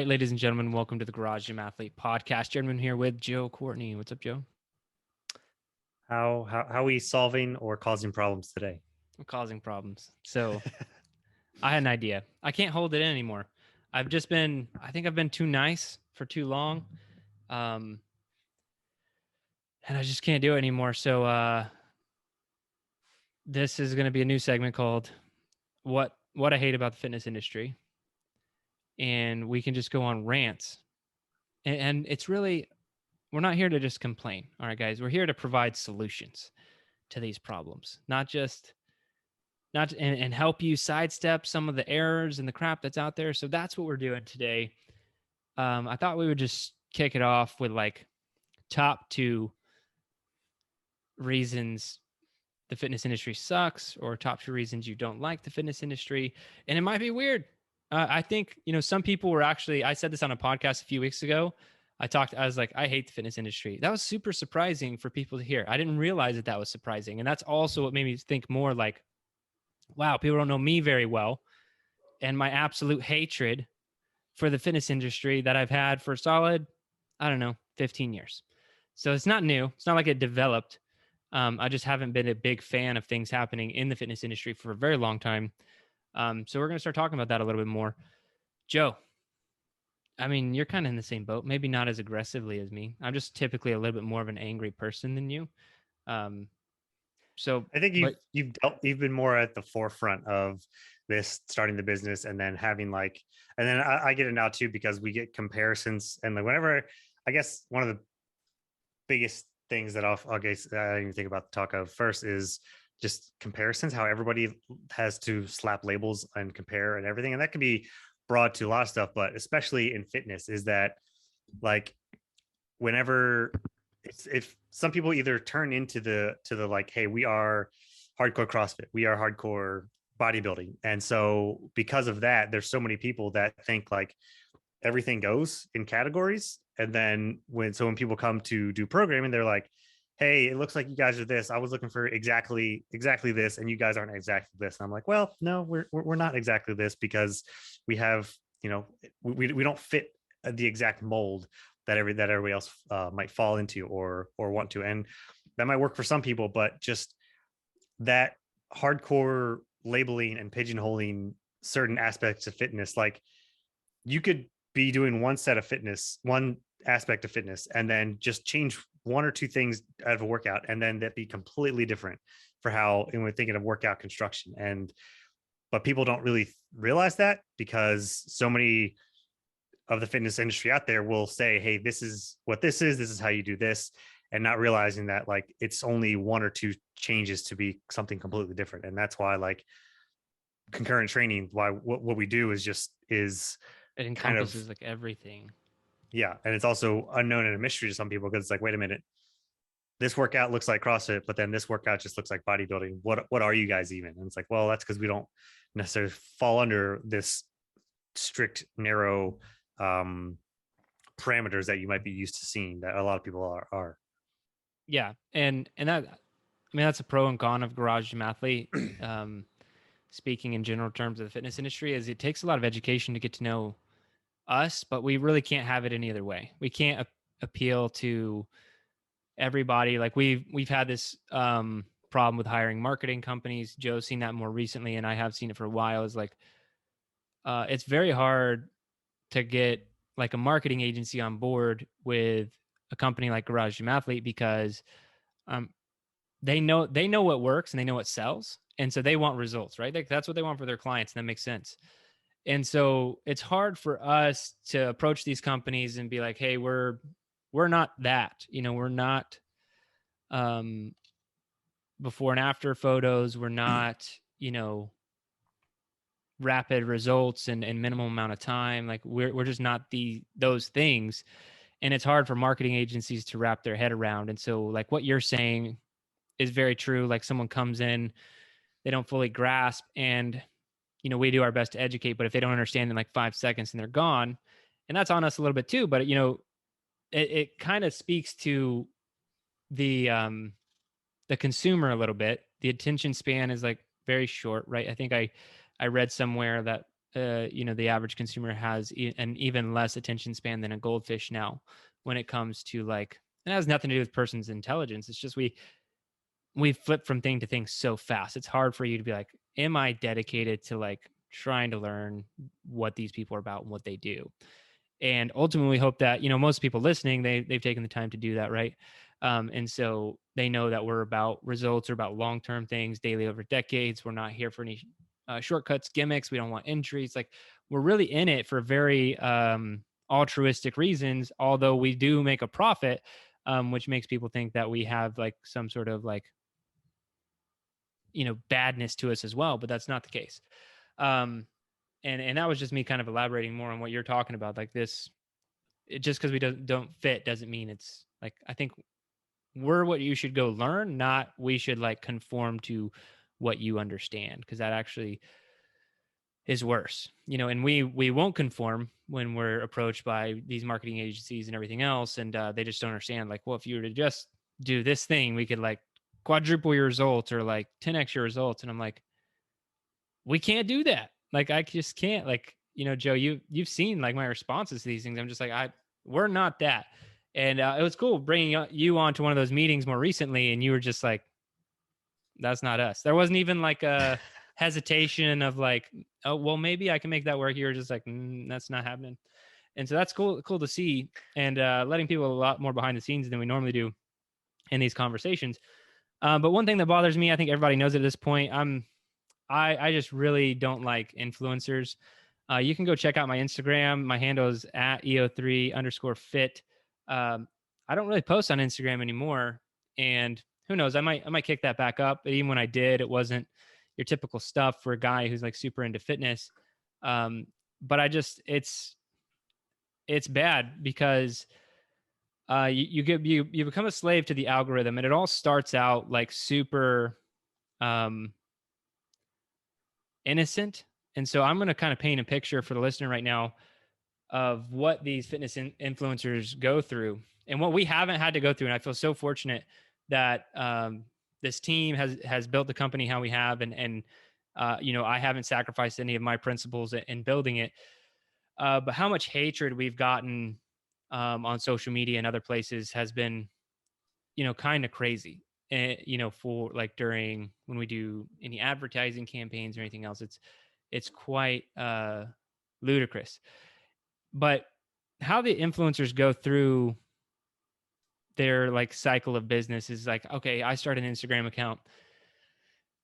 right, ladies and gentlemen, welcome to the Garage Gym Athlete Podcast. Gentlemen here with Joe Courtney. What's up, Joe? How are we solving or causing problems today? I'm causing problems. So I had an idea. I can't hold it in anymore. I think I've been too nice for too long. Um, and I just can't do it anymore. So this is going to be a new segment called What I Hate About the Fitness Industry. And we can just go on rants. And it's really, we're not here to just complain. All right, guys, we're here to provide solutions to these problems, and help you sidestep some of the errors and the crap that's out there. So that's what we're doing today. I thought we would just kick it off with like top two reasons the fitness industry sucks, or top two reasons you don't like the fitness industry. And it might be weird. I think, some people were actually, I said this on a podcast a few weeks ago. I was like, I hate the fitness industry. That was super surprising for people to hear. I didn't realize that was surprising. And that's also what made me think more like, wow, people don't know me very well, and my absolute hatred for the fitness industry that I've had for solid, I don't know, 15 years. So it's not new. It's not like it developed. I just haven't been a big fan of things happening in the fitness industry for a very long time. So we're going to start talking about that a little bit more. Joe, I mean, you're kind of in the same boat, maybe not as aggressively as me. I'm just typically a little bit more of an angry person than you. Um, so, I think but you've been more at the forefront of this starting the business and then having and then I get it now too because we get comparisons and like whenever I guess one of the biggest things that I guess I didn't even think about the talk of first is just comparisons, how everybody has to slap labels and compare and everything, and that can be broad to a lot of stuff, but especially in fitness is that like whenever if some people either turn into the like, hey, we are hardcore CrossFit, we are hardcore bodybuilding, and so because of that there's so many people that think like everything goes in categories, and then when people come to do programming they're like, hey, it looks like you guys are this, I was looking for exactly this and you guys aren't exactly this, and I'm like, well, no, we're not exactly this because we have, we don't fit the exact mold that everybody else might fall into or want to, and that might work for some people, but just that hardcore labeling and pigeonholing certain aspects of fitness, like you could be doing one aspect of fitness and then just change one or two things out of a workout, and then that be completely different for how, and we're thinking of workout construction. But people don't really realize that because so many of the fitness industry out there will say, hey, this is what this is how you do this, and not realizing that like it's only one or two changes to be something completely different. And that's why like concurrent training, why what we do is it kind of, encompasses like everything. yeah, and it's also unknown and a mystery to some people because it's like, wait a minute, this workout looks like CrossFit, but then this workout just looks like bodybuilding. What are you guys even? And it's like, well, that's because we don't necessarily fall under this strict, narrow parameters that you might be used to seeing that a lot of people are. Yeah, and that, I mean, that's a pro and con of Garage Gym Athlete. Speaking in general terms of the fitness industry, is it takes a lot of education to get to know us, but we really can't have it any other way. We can't appeal to everybody. Like we've had this problem with hiring marketing companies. Joe's seen that more recently, and I have seen it for a while. Is like it's very hard to get like a marketing agency on board with a company like Garage Gym Athlete because um, they know what works and they know what sells, and so they want results, right? Like that's what they want for their clients, and that makes sense. And so it's hard for us to approach these companies and be like, hey, we're not that, we're not um before and after photos, we're not, rapid results in minimal amount of time. Like we're just not those things. And it's hard for marketing agencies to wrap their head around. And so like what you're saying is very true. Like someone comes in, they don't fully grasp, and we do our best to educate, but if they don't understand in like 5 seconds and they're gone, and that's on us a little bit too, but it kind of speaks to the consumer a little bit. The attention span is like very short, right? I think I read somewhere that the average consumer has an even less attention span than a goldfish now when it comes to like, it has nothing to do with person's intelligence. It's just we flip from thing to thing so fast. It's hard for you to be like, am I dedicated to like trying to learn what these people are about and what they do? And ultimately we hope that, most people listening, they've taken the time to do that, right? And so they know that we're about results or about long-term things, daily over decades. We're not here for any shortcuts, gimmicks. We don't want injuries. Like, we're really in it for very altruistic reasons, although we do make a profit, which makes people think that we have like some sort of like, badness to us as well, but that's not the case. um and that was just me kind of elaborating more on what you're talking about, like this. Just because we don't fit doesn't mean it's like, I think we're what you should go learn, not we should like conform to what you understand, because that actually is worse, and we won't conform when we're approached by these marketing agencies and everything else, and they just don't understand, like, well, if you were to just do this thing, we could like quadruple your results or like 10x your results. And I'm like, we can't do that. Like, I just can't. Like, Joe, you've seen like my responses to these things. I'm just like, we're not that. And it was cool bringing you on to one of those meetings more recently, and you were just like, that's not us. There wasn't even like a hesitation of like, oh, well, maybe I can make that work. You were just like, that's not happening. And so that's cool to see, and letting people a lot more behind the scenes than we normally do in these conversations. But one thing that bothers me, I think everybody knows at this point, I just really don't like influencers. You can go check out my Instagram. My handle is at eo3_fit. I don't really post on Instagram anymore, and who knows? I might kick that back up. But even when I did, it wasn't your typical stuff for a guy who's like super into fitness. Um, but it's bad because you become a slave to the algorithm, and it all starts out like super um, innocent. And so I'm going to kind of paint a picture for the listener right now of what these fitness influencers go through and what we haven't had to go through. And I feel so fortunate that this team has built the company how we have, and I haven't sacrificed any of my principles in building it. But how much hatred we've gotten on social media and other places has been, kind of crazy. And, for like during when we do any advertising campaigns or anything else, it's quite ludicrous. But how the influencers go through their like cycle of business is like, okay, I start an Instagram account,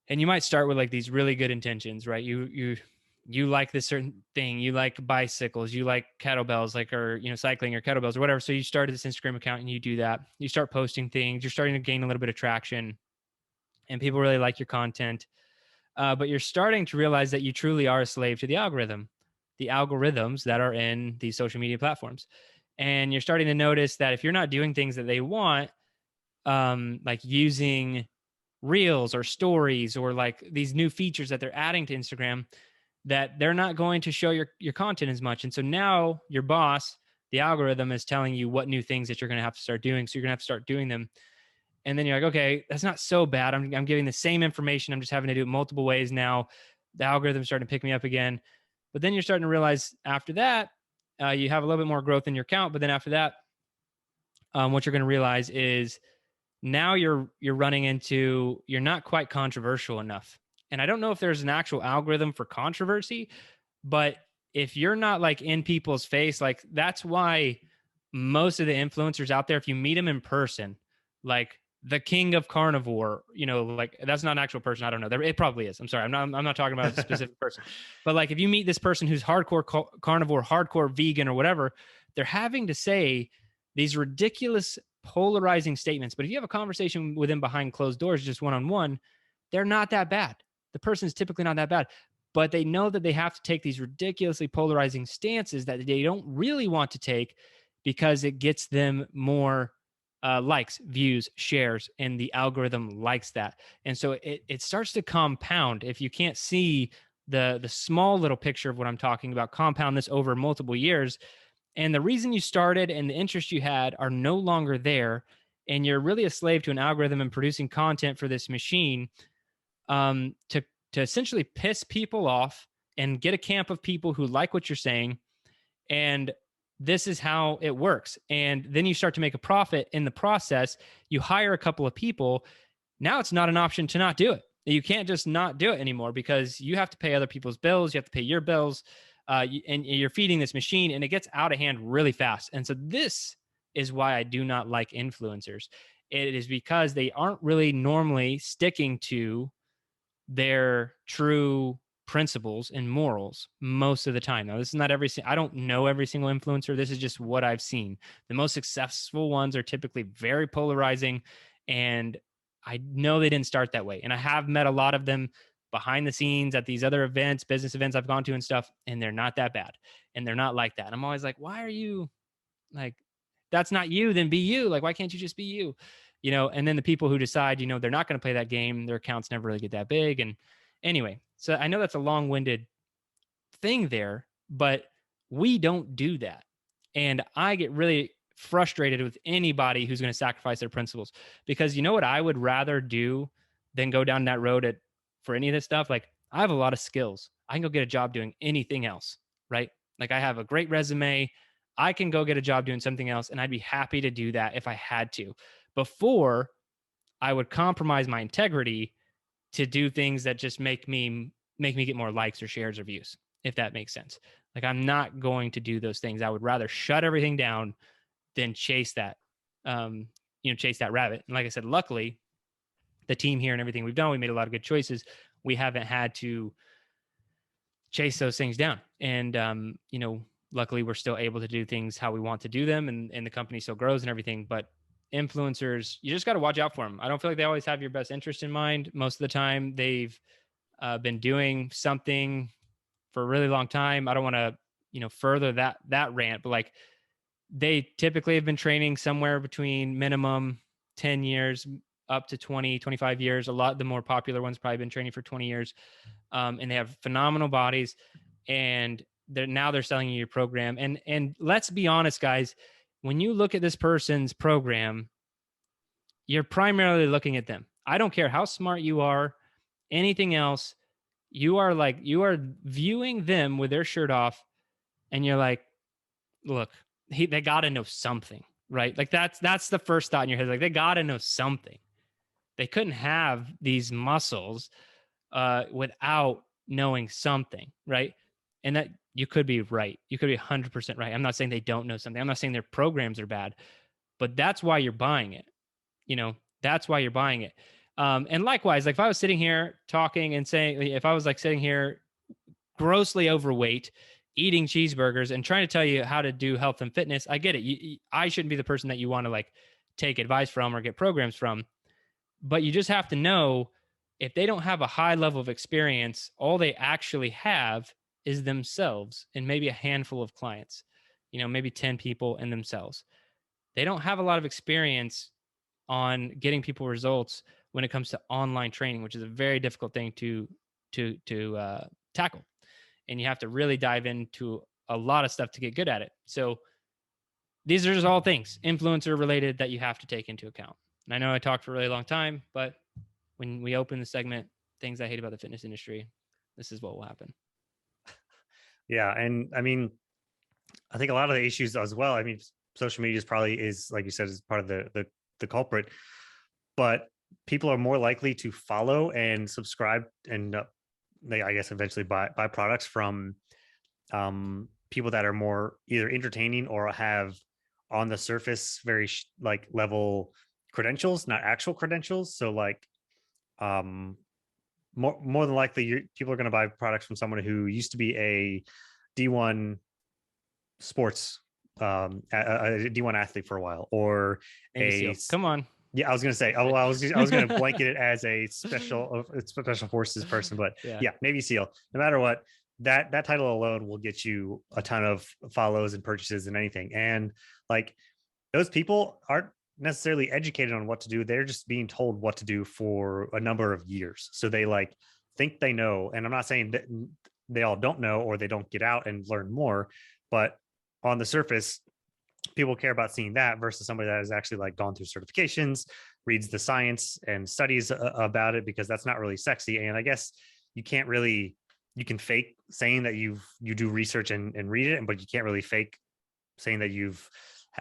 and you might start with like these really good intentions, right? You like this certain thing, you like bicycles, you like kettlebells, like, or cycling or kettlebells or whatever. So you started this Instagram account and you do that. You start posting things. You're starting to gain a little bit of traction, and people really like your content. But you're starting to realize that you truly are a slave to the algorithms that are in these social media platforms. And you're starting to notice that if you're not doing things that they want, like using reels or stories or like these new features that they're adding to Instagram, that they're not going to show your content as much. And so now your boss, the algorithm, is telling you what new things that you're going to have to start doing. So you're going to have to start doing them. And then you're like, okay, that's not so bad. I'm giving the same information. I'm just having to do it multiple ways now. The algorithm's starting to pick me up again. But then you're starting to realize after that, you have a little bit more growth in your account. But then after that, what you're going to realize is now you're running into, you're not quite controversial enough. And I don't know if there's an actual algorithm for controversy, but if you're not like in people's face, like that's why most of the influencers out there, if you meet them in person, like the king of carnivore, like that's not an actual person. I don't know. It probably is. I'm sorry. I'm not talking about a specific person, but like if you meet this person who's hardcore carnivore, hardcore vegan or whatever, they're having to say these ridiculous polarizing statements. But if you have a conversation with them behind closed doors, just one-on-one, they're not that bad. The person is typically not that bad, but they know that they have to take these ridiculously polarizing stances that they don't really want to take because it gets them more likes, views, shares, and the algorithm likes that. And so it starts to compound. If you can't see the small little picture of what I'm talking about, compound this over multiple years, and the reason you started and the interest you had are no longer there, and you're really a slave to an algorithm and producing content for this machine, to essentially piss people off and get a camp of people who like what you're saying. And this is how it works. And then you start to make a profit in the process. You hire a couple of people. Now it's not an option to not do it. You can't just not do it anymore because you have to pay other people's bills. You have to pay your bills, and you're feeding this machine, and it gets out of hand really fast. And so this is why I do not like influencers. It is because they aren't really normally sticking to their true principles and morals most of the time. Now, this is not I don't know every single influencer. This is just what I've seen. The most successful ones are typically very polarizing, and I know they didn't start that way. And I have met a lot of them behind the scenes at these other events, business events I've gone to and stuff, and they're not that bad. And they're not like that. And I'm always like, why are you like, that's not you, then be you. Like, why can't you just be you? And then the people who decide, they're not going to play that game, their accounts never really get that big. And anyway, so I know that's a long-winded thing there, but we don't do that. And I get really frustrated with anybody who's going to sacrifice their principles, because you know what I would rather do than go down that road for any of this stuff? Like, I have a lot of skills. I can go get a job doing anything else, right? Like, I have a great resume. I can go get a job doing something else, and I'd be happy to do that if I had to. Before, I would compromise my integrity to do things that just make me get more likes or shares or views, if that makes sense. Like, I'm not going to do those things. I would rather shut everything down than chase that, chase that rabbit. And like I said, luckily, the team here and everything we've done, we made a lot of good choices. We haven't had to chase those things down. And, luckily we're still able to do things how we want to do them, and the company still grows and everything. But influencers, you just got to watch out for them. I don't feel like they always have your best interest in mind. Most of the time they've been doing something for a really long time. I don't want to, further that rant, but like, they typically have been training somewhere between minimum 10 years up to 20, 25 years. A lot of the more popular ones probably been training for 20 years. And they have phenomenal bodies, and they're selling you your program. And let's be honest, guys, when you look at this person's program, you're primarily looking at them. I don't care how smart you are, anything else. You are viewing them with their shirt off, and you're like, look, they got to know something, right? Like, that's the first thought in your head. Like, they got to know something. They couldn't have these muscles without knowing something, right? And that, you could be right. You could be 100% right. I'm not saying they don't know something. I'm not saying their programs are bad, but that's why you're buying it. That's why you're buying it. And likewise, like, if I was sitting here talking and saying, if I was like sitting here grossly overweight, eating cheeseburgers and trying to tell you how to do health and fitness, I get it. I shouldn't be the person that you want to like take advice from or get programs from. But you just have to know, if they don't have a high level of experience, all they actually have is themselves and maybe a handful of clients, maybe 10 people and themselves. They don't have a lot of experience on getting people results when it comes to online training, which is a very difficult thing to tackle. And you have to really dive into a lot of stuff to get good at it. So these are just all things influencer related that you have to take into account. And I know I talked for a really long time, but when we open the segment, things I hate about the fitness industry, this is what will happen. Yeah. And I mean, I think a lot of the issues as well, I mean, social media is, like you said, is part of the culprit, but people are more likely to follow and subscribe, and they, I guess, eventually buy products from people that are more either entertaining or have on the surface very level credentials, not actual credentials. So like, more than likely, people are going to buy products from someone who used to be a D1 sports, a D1 athlete for a while, or Navy SEAL. Come on. Yeah, I was going to say, I was going to blanket it as a special forces person, but yeah, Navy SEAL. No matter what, that title alone will get you a ton of follows and purchases and anything. And like, those people aren't necessarily educated on what to do. They're just being told what to do for a number of years. So they like think they know. And I'm not saying that they all don't know or they don't get out and learn more, but on the surface, people care about seeing that versus somebody that has actually like gone through certifications, reads the science and studies about it, because that's not really sexy. And I guess you can't really you can fake saying that you do research and read it, but you can't really fake saying that you've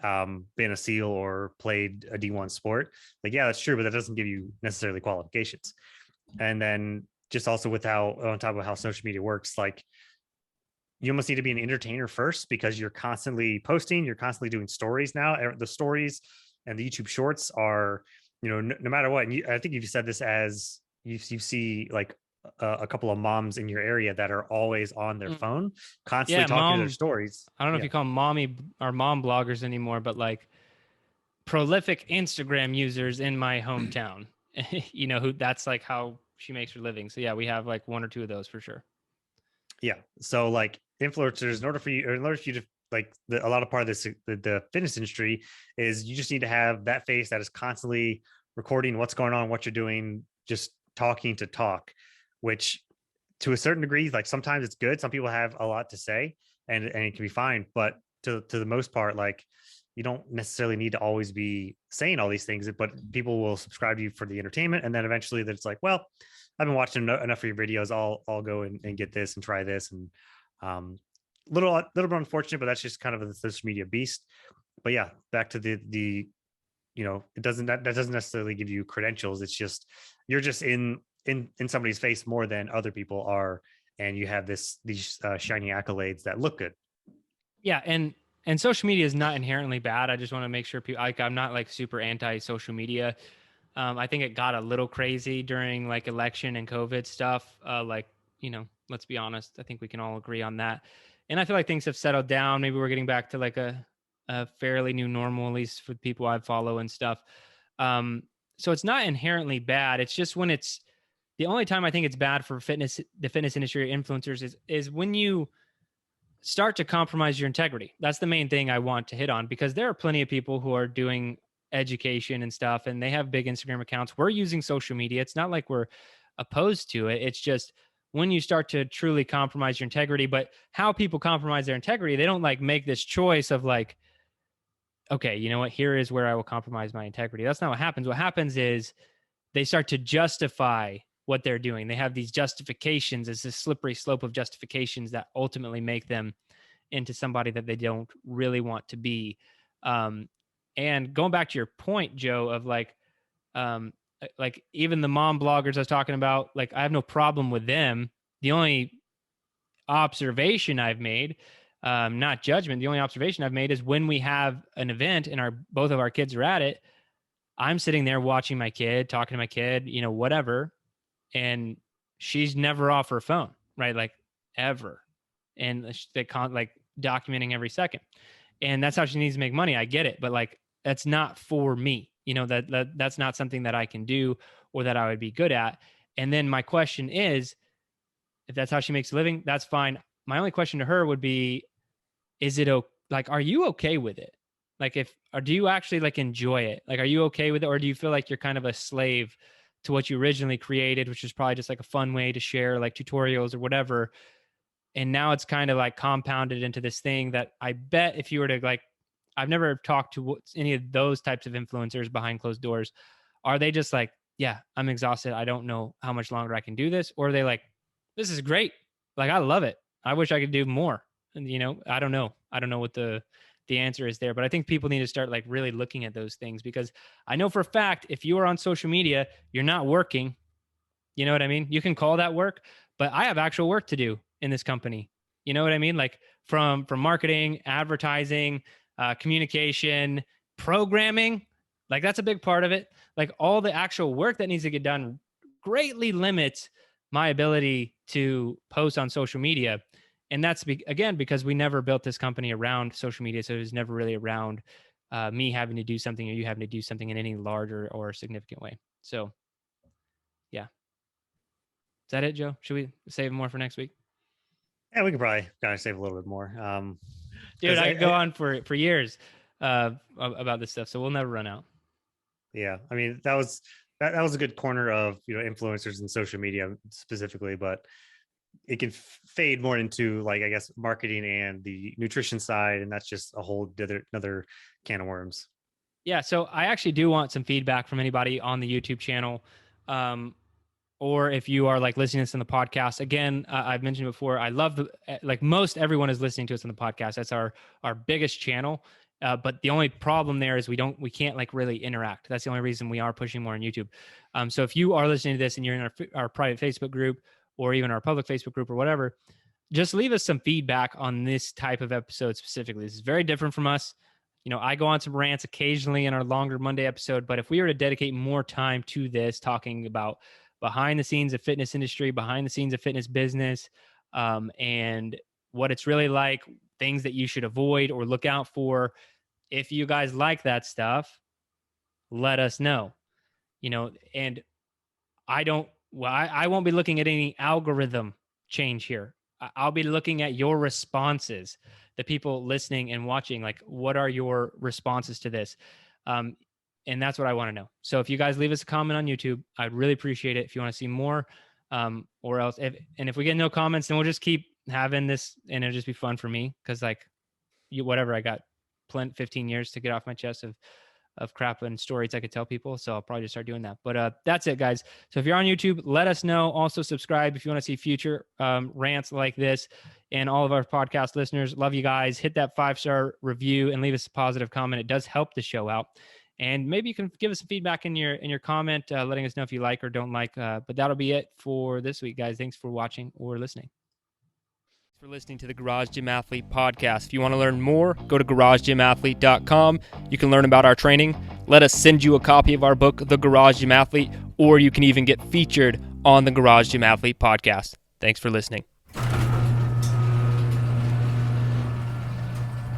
been a SEAL or played a D1 sport. Like, yeah, that's true, but that doesn't give you necessarily qualifications. And then just also with how, on top of how social media works, like you almost need to be an entertainer first because you're constantly posting, you're constantly doing stories now. The stories and the YouTube shorts are, no matter what. And I think you've said this as you see like a couple of moms in your area that are always on their Mm. phone, constantly Yeah, talking to their mom. stories. I don't know if Yeah. you call them mommy or mom bloggers anymore, but like prolific Instagram users in my hometown. Who that's like how she makes her living. So yeah, we have like one or two of those for sure. Yeah. So like influencers, in order for you, or in order for you to like a lot of part of this, the fitness industry is you just need to have that face that is constantly recording what's going on, what you're doing, just talking to talk, which to a certain degree, like sometimes it's good. Some people have a lot to say and it can be fine. But to the most part, like you don't necessarily need to always be saying all these things, but people will subscribe to you for the entertainment. And then eventually it's like, well, I've been watching enough of your videos. I'll go and get this and try this. And um little bit unfortunate, but that's just kind of the social media beast. But yeah, back to the it doesn't that doesn't necessarily give you credentials. It's just you're just in somebody's face more than other people are, and you have these shiny accolades that look good. Yeah, and social media is not inherently bad. I just want to make sure people like I'm not like super anti social media. I think it got a little crazy during like election and COVID stuff. Let's be honest. I think we can all agree on that. And I feel like things have settled down. Maybe we're getting back to like a fairly new normal, at least for the people I follow and stuff. Um, so it's not inherently bad. It's just when it's the only time I think it's bad for the fitness industry or influencers is when you start to compromise your integrity. That's the main thing I want to hit on because there are plenty of people who are doing education and stuff and they have big Instagram accounts. We're using social media. It's not like we're opposed to it. It's just when you start to truly compromise your integrity, but how people compromise their integrity, they don't like make this choice of like, okay, you know what? Here is where I will compromise my integrity. That's not what happens. What happens is they start to justify what they're doing. They have these justifications. It's this slippery slope of justifications that ultimately make them into somebody that they don't really want to be. Um, and going back to your point, Joe, of like even the mom bloggers I was talking about, like I have no problem with them. The only observation I've made, not judgment, the only observation I've made is when we have an event and our both of our kids are at it, I'm sitting there watching my kid, talking to my kid, whatever, and she's never off her phone, right? Like ever, and they like documenting every second, and that's how she needs to make money. I get it, but like that's not for me. That's not something that I can do or that I would be good at. And then my question is, if that's how she makes a living, that's fine. My only question to her would be, is it like, are you okay with it? Like if, or do you actually like enjoy it? Like, are you okay with it? Or do you feel like you're kind of a slave to what you originally created, which is probably just like a fun way to share like tutorials or whatever. And now it's kind of like compounded into this thing that I bet if you were to like, I've never talked to any of those types of influencers behind closed doors. Are they just like, yeah, I'm exhausted. I don't know how much longer I can do this? Or are they like, this is great. Like, I love it. I wish I could do more. And, I don't know. I don't know what the answer is there, but I think people need to start like really looking at those things because I know for a fact, if you are on social media, you're not working. You know what I mean? You can call that work, but I have actual work to do in this company. You know what I mean? Like from marketing, advertising, communication, programming, like that's a big part of it. Like all the actual work that needs to get done greatly limits my ability to post on social media. And that's again because we never built this company around social media, so it was never really around me having to do something or you having to do something in any larger or significant way. So yeah. Is that it, Joe? Should we save more for next week? Yeah, we could probably kind of save a little bit more. Dude, Because I could go on for years about this stuff, so we'll never run out. yeah, I mean that was a good corner of influencers and social media specifically, but it can fade more into like I guess marketing and the nutrition side, and that's just a whole another can of worms. Yeah, so I actually do want some feedback from anybody on the YouTube channel. Um, or if you are like listening to this on the podcast, again, I've mentioned before, I love like most everyone is listening to us on the podcast. That's our biggest channel. But the only problem there is we can't like really interact. That's the only reason we are pushing more on YouTube. So if you are listening to this and you're in our private Facebook group or even our public Facebook group or whatever, just leave us some feedback on this type of episode specifically. This is very different from us. I go on some rants occasionally in our longer Monday episode, but if we were to dedicate more time to this, talking about behind the scenes of fitness industry, behind the scenes of fitness business, and what it's really like, things that you should avoid or look out for. If you guys like that stuff, let us know. And I won't be looking at any algorithm change here. I'll be looking at your responses, the people listening and watching. Like, what are your responses to this? And that's what I want to know. So if you guys leave us a comment on YouTube, I'd really appreciate it. If you want to see more, or else, if we get no comments, then we'll just keep having this, and it'll just be fun for me because whatever, I got 15 years to get off my chest of crap and stories I could tell people. So I'll probably just start doing that. But that's it, guys. So if you're on YouTube, let us know. Also subscribe if you want to see future rants like this. And all of our podcast listeners, love you guys. Hit that 5-star review and leave us a positive comment. It does help the show out. And maybe you can give us some feedback in your comment, letting us know if you like or don't like. But that'll be it for this week, guys. Thanks for watching or listening. For listening to the Garage Gym Athlete podcast. If you want to learn more, go to garagegymathlete.com. You can learn about our training. Let us send you a copy of our book, The Garage Gym Athlete, or you can even get featured on the Garage Gym Athlete podcast. Thanks for listening.